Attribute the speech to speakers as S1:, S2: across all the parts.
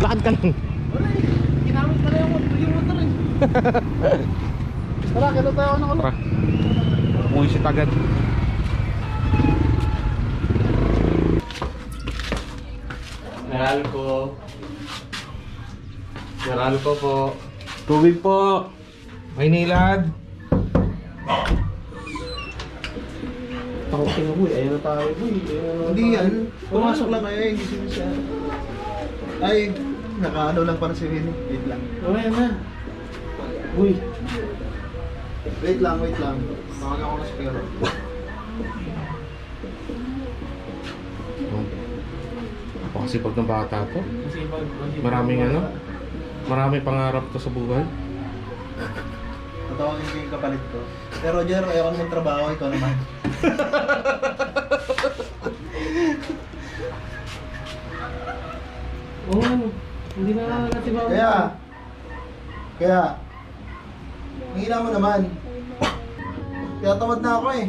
S1: Lakad ka lang.
S2: Wala eh. Ginamit pala yung motor eh. Tara, kaya tayo ng ulo.
S1: Tara. Buwisit agad. Meralco po. Tubig po. May nilad.
S2: Ako tingnan boy, ayun na tayo boy.
S3: Hindi yan. Pumasok lang kayo, hindi siya. Ay, nakaano lang para si Winnie. Wait lang.
S2: Okay na. Uy.
S3: Wait lang. Tawag ako na si Pero.
S1: Napakasipag ng bata to. Maraming pangarap to sa buhay.
S3: Tatawagin ko yung kapalit ko. Pero Roger, ayaw ko naman trabaho, ikaw naman.
S2: Oo. Hindi na natin ba?
S3: Kaya, hihila mo naman. Kaya tamad na ako eh.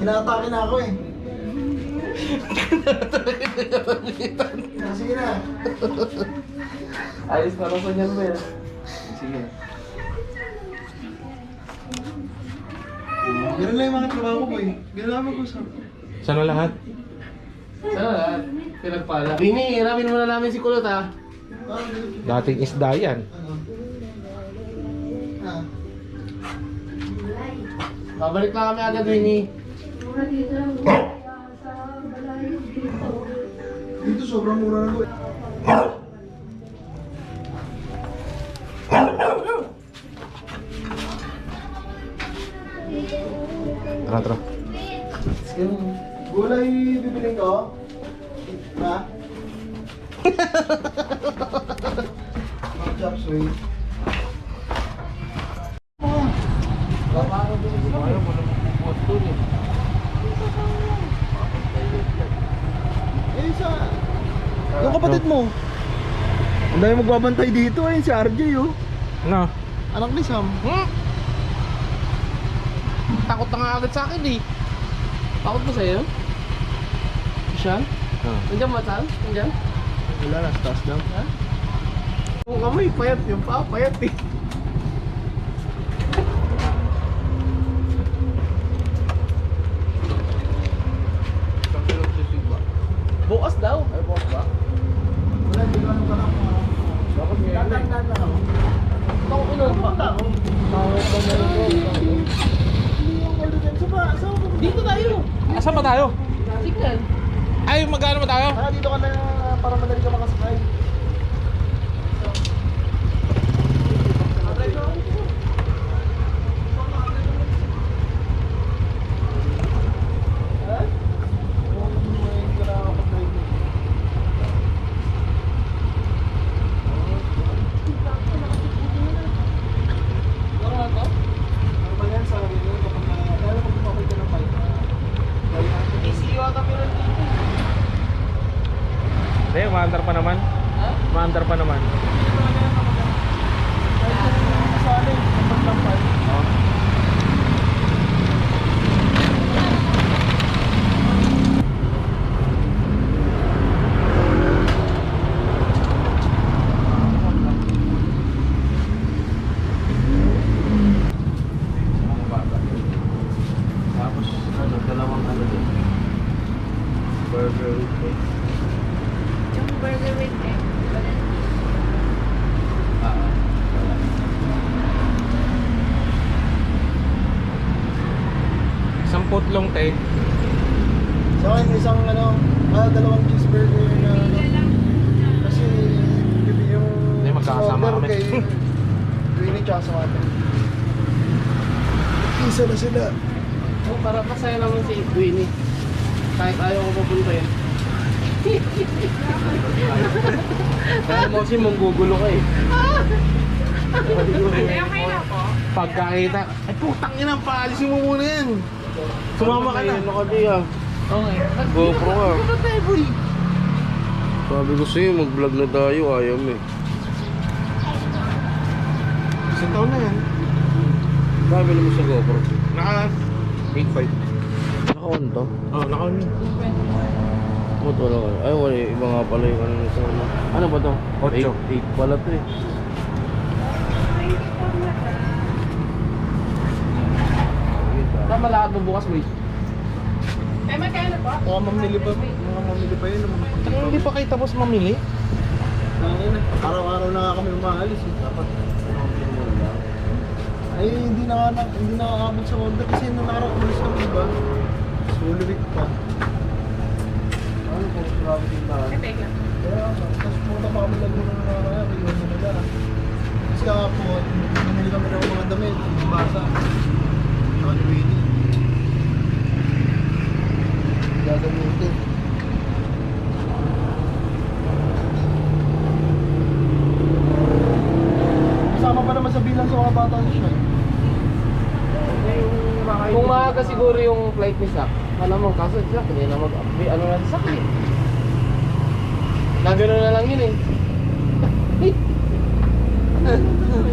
S3: Inaatake na ako eh. Sige na.
S2: Ayos na lang sa niyan ba yan?
S3: Sige. Ganun lang yung mga trabaho ko eh. Ganun lang mag-usap.
S1: Sana lahat?
S2: Sana, pinagpala. Rini, hiramin muna namin si Kulot ha.
S1: Dating isda yan.
S3: Ano? Ah.
S2: Babalik lang kami agad, Rini.
S3: Dito sobrang mura na ko eh.
S1: Tara.
S3: Gulay bibiling ko? Ha? Mga chop suey. Eh, yung kapatid mo. Ang dami magbabantay dito eh, si RJ oh.
S1: Ano?
S3: Anak ni Sam.
S2: Takot na nga agad sa akin eh. Takot ba sa'yo? Siya? Nandiyan ba saan? Nandiyan?
S3: Wala, nasa taas daw.
S2: Ha? Yung kamay, payat. Yung paa, payat eh. Bukas daw. Ay, bukas ba?
S3: Wala, hindi ko ano ka lang.
S2: Bakit ngayon eh?
S3: Dadan lang ako.
S2: Ako ino.
S3: Tawag ba na rin ko? Hindi yung golden sa
S2: Dito tayo.
S1: Asan ba tayo?
S2: Signal.
S1: Ay, magkano ba tayo?
S3: dito ka na para madali ka makasakay.
S1: Hindi, umaandar pa naman. Umaandar pa naman.
S3: Tapos, dalawang din. Burger with egg.
S4: Yung burger with egg.
S1: Isang putlong te.
S3: Sa akin, isang dalawang cheeseburger na kasi yung
S1: Hindi, magkakasama
S3: order
S1: kami.
S3: kay Winnie tsaka sa atin. Isa na sila.
S2: Oh, para pasaya naman si Winnie. Kahit ayaw ko papunta yan. Kaya mo kasi manggugulo ka eh.
S4: Okay na po.
S1: Pagkakita, ay putang ina, paalisin mo muna yan. Sumama ka na.
S3: Ano ka diya?
S2: Okay.
S3: GoPro ka.
S2: Ano tayo, boy?
S3: Sabi ko sa'yo, mag-vlog na tayo. Ayaw mo eh.
S1: Isang taon na yan.
S3: Sabi naman sa GoPro.
S1: Naka 8.5.
S3: Naka-on to?
S1: Oh, naka
S2: Motor ako. Ay, wala. Iba nga pala yung ano nito. Ano ba to?
S1: 8.
S2: 8 pala to eh. Tama lahat mo bukas, Will.
S4: Eh, magkano po?
S3: Mga mamili pa yun.
S1: Tsaka hindi pa kayo tapos mamili?
S3: Araw-araw na nga kami umaalis. Dapat. Ay, hindi nakakabot sa order kasi nung araw umalis kami, diba? Sulubik pa. Ano po, grabe din ba?
S4: Eh, teka.
S3: Kaya, tapos pumunta pa kami lang muna ng kaya, kaya nila. Kasi po, namili kami ng mga damit, basa. Nakaliwini. Gagamitin. Kasama pa naman sa bilang sa mga bata siya.
S2: Kung maaga siguro yung flight ni Sak, alam mo, kaso Sak, hindi na mag-update. Ano na si Sak eh. Nagano na lang yun eh.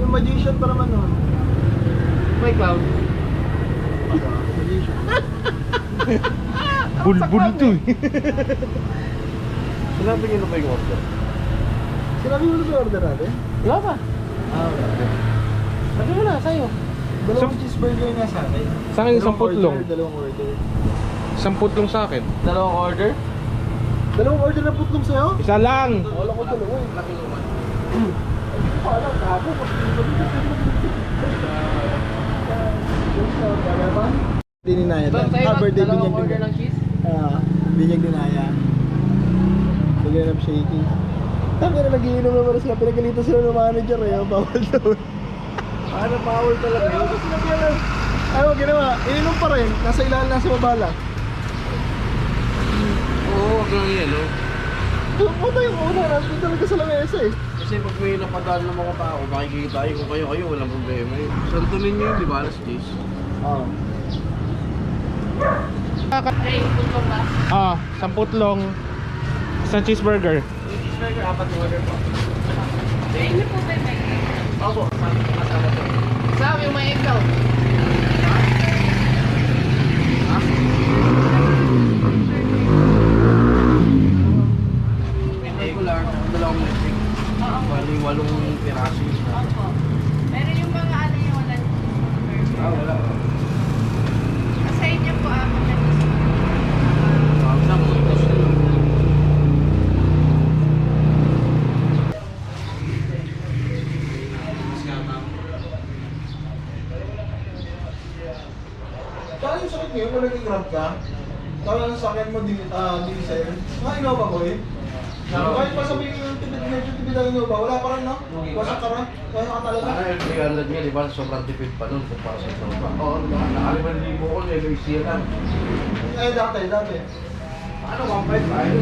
S3: Yung magician pa naman nun.
S2: May cloud.
S3: Magician.
S1: Bulbul to eh.
S2: Sinabi niyo na ba yung order?
S3: Sinabi mo na ba order natin?
S2: Wala pa.
S3: Wala.
S2: Sabi mo na, sa'yo.
S3: Dalawang cheeseburger nga sa akin.
S1: Sa akin, isang putlong.
S3: Dalawang order.
S1: 10 putlong sa akin.
S2: Dalawang order?
S3: Dalawang order na putlong sa'yo?
S1: Isa lang!
S3: Wala ko dalawa eh.
S2: Laki naman.
S3: Wala, kapo. Hindi ninaya.
S2: Bang sa'yo,
S3: Birthday
S2: dalawang
S3: binyag
S2: order
S3: din.
S2: ng cheese?
S3: Binyag dinaya. Bigyan ng shaking. Tama na nagiinom naman sila. Pinagalitan sila ng manager eh. Bawal daw. Ano bawal talaga? Ano ginawa? Ininom pa rin. Nasa ilalim, nasa babala.
S2: Oo, wag lang yan, no?
S3: Puta yung una. Nasa talaga sa lamesa eh.
S2: Kasi pag may napadaan ng mga tao, makikita tayo kung kayo, walang problema yun. Santunin nyo yun, di ba? Alas 10.
S3: Oo.
S4: Hey, putlong ba?
S1: 10 putlong. Isang cheeseburger.
S2: Yung cheeseburger, 4 na order po.
S4: Sa inyo po ba may
S2: Opo, masama to. Sabi yung may egg daw. May egg ko lang, dalawang egg. Bali, 8 piraso yun.
S4: Opo. Pero yung mga ano yung wala cheeseburger.
S2: Wala.
S4: Sa inyo po, magkano?
S2: Isang putos na lang.
S3: Kaya yung sakit ngayon, kung nag-grab ka, kaya yung sakit mo, diesel, mga Innova ko eh. Kahit pa sabihin yung medyo tipid ang Innova, wala pa rin no? Wasak ka rin, kaya ka talaga.
S2: Yung 300 nga, di ba? Sobrang tipid pa nun kung para sa Innova. Oo, nakaliman 1,000 ko, level C yan.
S3: Eh dati.
S2: Ano, 1.5 tayo?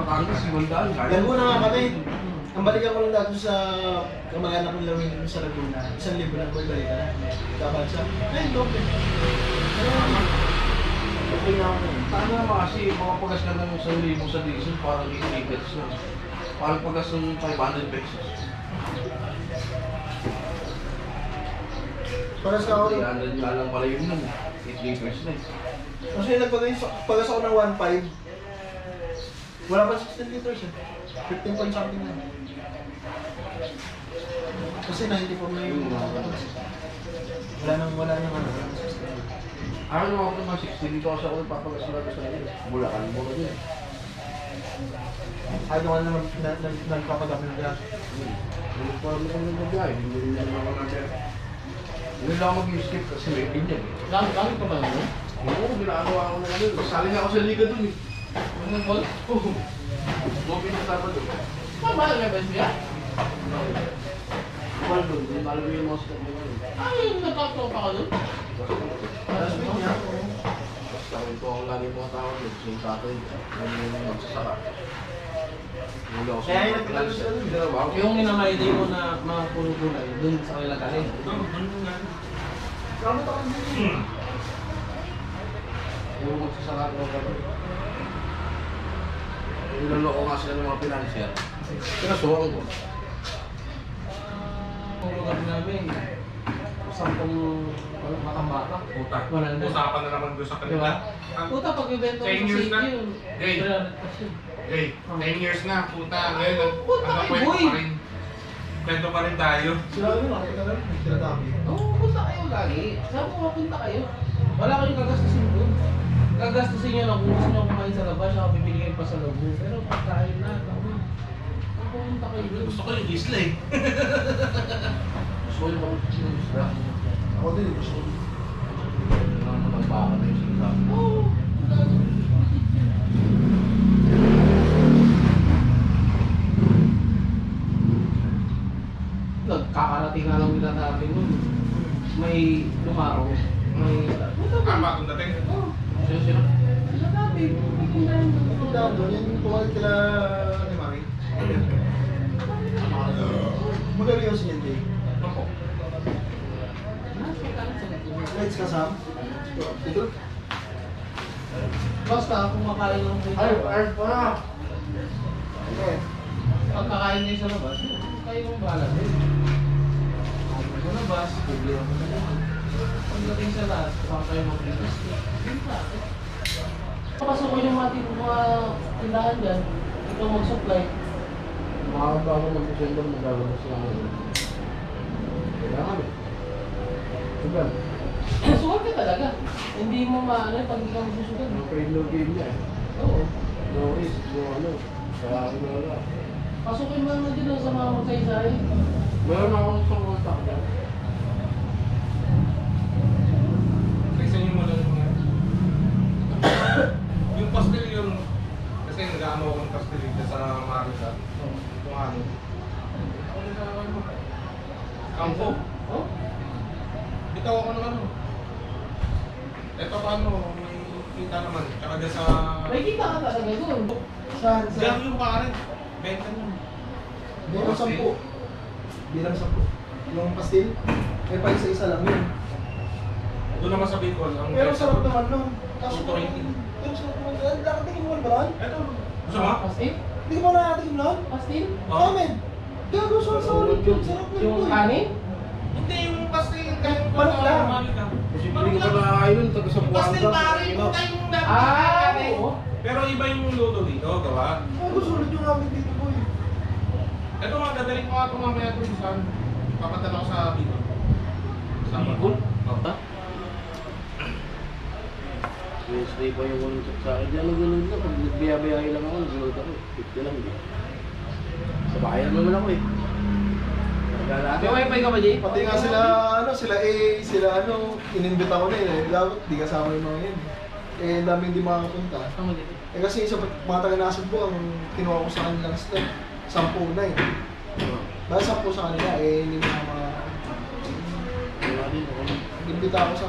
S2: Batangas, 500.
S3: Yan muna nga kami. Ang balikan ko lang dati sa kamag-anak ng Lawin sa Laguna, 1,000 lang ko ibalik na. Dapat sa, ayun, dope.
S2: Okay nga ako. Paano naman kasi mga pagas ka ng 1,000 sa diesel, parang 80 pesos na. Parang pagas ng 500 pesos.
S3: Para sa ako,
S2: 300 nga lang pala yun nun. 8 pesos na eh.
S3: kasi nagpagas ako ng 1.5. Wala pa 16 liters eh. 15 point something na. Kasi 94 na yung wala nang ano.
S2: Ako naman ako naman 16 dito kasi ako papagas na sa nila. Bulacan mo na yun.
S3: Ano ka naman nagpapagamit ng gas.
S2: Hindi ko alam kung ano ba hindi ko rin naman natin. Hindi lang ako mag-skip kasi may ganyan eh.
S1: Gamit ka ba naman?
S2: Oo, ginagawa ako ng ano. Sali nga ako sa liga dun eh.
S1: Anong ball?
S2: Oo. Mobil na dapat dun.
S1: Mahal nga ba siya?
S2: Mahal dun. Mahal mo yung mga stop mo dun.
S1: Ay, nagkakaw pa ka doon?
S3: Last week niya.
S2: Basta ito ang lagi mga tao dun. So yung tatay, lagi yung magsasaka. Hindi ako
S3: Kaya yung
S2: lunch. Hindi na ba?
S1: Yung minamayday mo na mga puro gulay, doon sa kanila galing.
S3: Kamot ako din.
S2: Yung magsasaka ko ka dun. Niloloko nga sila ng mga financier. Pinasuhan ko.
S1: Ang lugar namin, 10
S2: Walang matambaka.
S1: Puta.
S2: 100.
S1: Usapan na naman doon sa kanila.
S2: Diba?
S1: Ang
S2: Puta, pag ibenta mo
S1: 10
S2: sa
S1: years
S2: city
S1: na.
S2: yun.
S1: Gay.
S2: 300 kasi.
S1: Hey, 10 years na, puta. Ngayon,
S2: Puta
S1: ang
S2: kay
S1: kwento
S2: boy.
S1: pa rin. Kwento pa rin tayo.
S3: Sila ano, nakita na rin, tinatabi.
S2: Oo, punta kayo lagi. Saan mo mapunta kayo? Wala kayong gagastusin doon. Gagastusin nyo lang kung gusto nyo kumain sa labas, saka bibili kayo pa sa labo. Pero pagkain na, kami. Ang pumunta kayo doon.
S1: Gusto ko yung isla eh.
S2: Gusto ko yung isla.
S3: Ako din, gusto ko.
S2: Matambaka na yung isla. Oo. Nagkakarating nga lang nila natin nun. May lumaro. May...
S1: Tama kung dating.
S2: Oo. Sila natin. May kindahan doon.
S3: Yung down doon, yung tumalit kila ni Mami. Magkano yung siya, Jay?
S1: Ako.
S3: Lights ka, Sam? Dito?
S2: Basta kung makain lang kayo.
S3: pa! Okay.
S2: Pag kakain kayo sa labas, kayo mong bahala din. Kung sa labas, bibili ako na lang. Pagdating sa lahat, saka kayo mag-request. Yun sa akin. Papasukin yung mga tindahan dyan, ikaw mag-supply. Makakaba ako mag-December, maglalabas lang ako. Kailangan eh. Diba? Sukat ka talaga. Hindi mo maano pag ikaw susugat.
S3: Ang trade low game niya eh.
S2: Oo.
S3: No risk, no ano. Kaya ako na wala.
S2: Pasukin mo naman din sa mga magsaysay.
S3: Meron akong isang contact niya.
S1: Kasi yung mga yung pastel yun. Kasi nag-ano ako ng pastel dito sa Marita. Kung ano. Ano sa ano? Kampo.
S2: Oh?
S1: Bitaw ako ng ano. Ito pa ano, may kita naman. Tsaka dyan sa...
S2: May kita ka talaga doon.
S3: Saan?
S1: Diyan yung pare. Benta nyo.
S3: Bilang 10. Bilang 10. Yung pastil, may pa isa-isa lang yun.
S1: Doon naman sa Bicol. Ang
S3: Pero
S1: benta
S3: sarap
S1: doon.
S3: naman nun. Kaso,
S1: 220.
S3: pero sarap naman. Nakatingin mo ba lang?
S1: Ito. Gusto mo?
S2: Pastil?
S3: Hindi ka ba nakakatingin lang?
S2: Pastil?
S1: Oo.
S3: Amen. Gago, solid yun. Sarap yun.
S2: Yung
S3: boy.
S2: kanin?
S1: Hindi, yung pastel yung kaya
S3: Manok lang.
S1: Kasi
S3: Hindi ka ba nakakain taga sa
S1: Yung pastel pare, yung tayo yung dati.
S2: Oo.
S1: Pero iba yung luto dito, gawa.
S3: Gago, solid yung amin dito, boy.
S1: Ito nga, dadalik ko nga ito mamaya ito sa papadala ko sa Bicol. Sa
S2: Bicol?
S1: Oo.
S5: Wednesday pa yung contact sa akin. Di ano ganun na. Pag nagbiyabiyahe lang ako, nagload ako. 50 lang din. Sa bayan naman ako eh. Naglalaki.
S2: May wifi ka ba, Jay?
S3: Pati nga sila, ano, sila inimbita ko na yun eh. Dapat di kasama yung mga yun. Eh, ang daming di makakapunta.
S2: Tama dito.
S3: Eh kasi isa mga taga-nasod po, ang kinuha ko sa kanila slot, 10 na eh. Dahil 10 sa kanila, eh, hindi mo mga...
S5: Wala din ako.
S3: Inimbita ako sa